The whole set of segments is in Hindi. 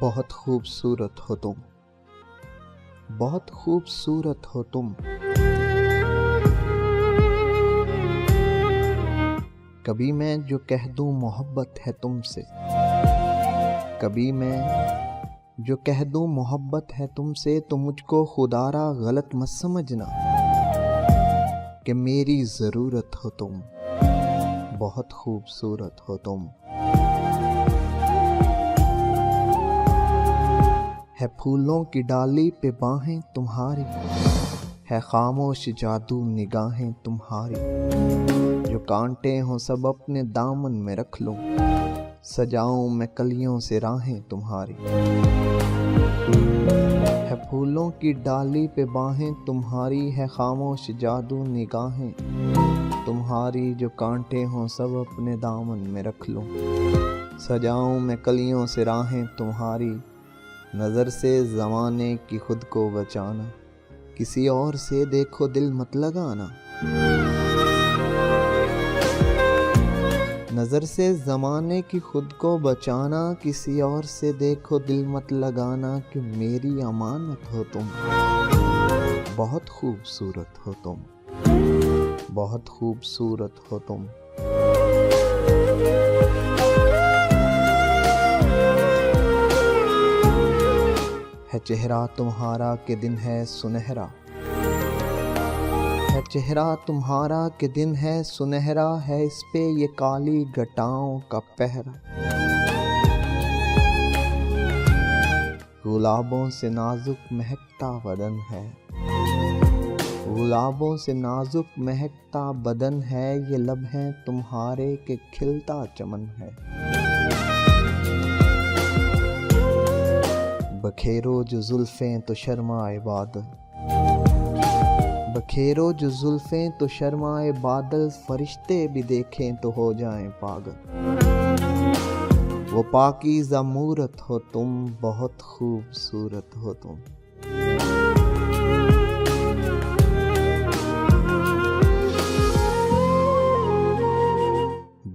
बहुत खूबसूरत हो तुम, बहुत खूबसूरत हो तुम। कभी मैं जो कह दूं मोहब्बत है तुमसे, कभी मैं जो कह दूं मोहब्बत है तुमसे, तो मुझको खुदारा गलत मत समझना कि मेरी ज़रूरत हो तुम, बहुत खूबसूरत हो तुम। है फूलों की डाली पे बाहें तुम्हारी, है खामोश जादू निगाहें तुम्हारी। जो कांटे हों सब अपने दामन में रख लूं, सजाऊं मैं कलियों से राहें तुम्हारी। है फूलों की डाली पे बाहें तुम्हारी, है खामोश जादू निगाहें तुम्हारी। जो कांटे हों सब अपने दामन में रख लूं, सजाऊं मैं कलियों से राहें तुम्हारी। नज़र से ज़माने की खुद को बचाना, किसी और से देखो दिल मत लगाना। नज़र से ज़माने की खुद को बचाना, किसी और से देखो दिल मत लगाना। कि मेरी अमानत हो तुम, बहुत खूबसूरत हो तुम, बहुत खूबसूरत हो तुम। है चेहरा तुम्हारा के दिन है सुनहरा, है चेहरा तुम्हारा के दिन है सुनहरा। है इस पे ये काली घटाओं का पहरा। गुलाबों से नाजुक महकता बदन है, गुलाबों से नाजुक महकता बदन है। ये लब हैं तुम्हारे के खिलता चमन है। बखेरो जो जुल्फें तो शर्माए बादल, बखेरो जो जुल्फें तो शर्माए बादल। फरिश्ते भी देखें तो हो जाएं पागल। वो पाकीज़ा मूरत हो तुम, बहुत खूबसूरत हो तुम।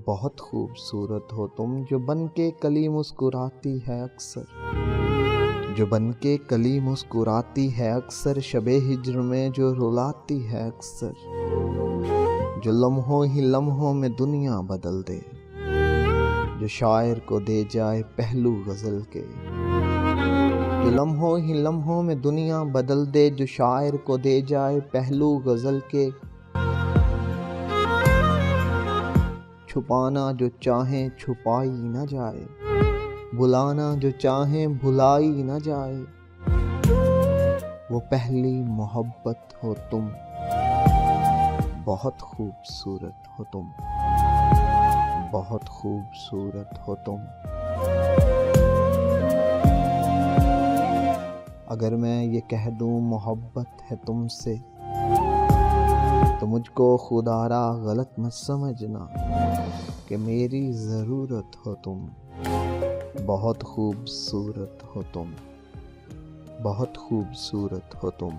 बहुत खूबसूरत हो तुम। जो बन के कली मुस्कुराती है अक्सर, जो बन के कली मुस्कुराती है अक्सर। शबे हिज्र में जो रुलाती है अक्सर। जो लम्हों ही लम्हों में दुनिया बदल दे, जो शायर को दे जाए पहलू गज़ल के। जो लम्हों ही लम्हों में दुनिया बदल दे, जो शायर को दे जाए पहलू गज़ल के। छुपाना जो चाहे छुपाई न जाए, बुलाना जो चाहे भुलाई न जाए। वो पहली मोहब्बत हो तुम, बहुत खूबसूरत हो तुम, बहुत खूबसूरत हो तुम। अगर मैं ये कह दूं मोहब्बत है तुमसे, तो मुझको खुदारा गलत मत समझना कि मेरी ज़रूरत हो तुम, बहुत खूबसूरत हो तुम, बहुत खूबसूरत हो तुम।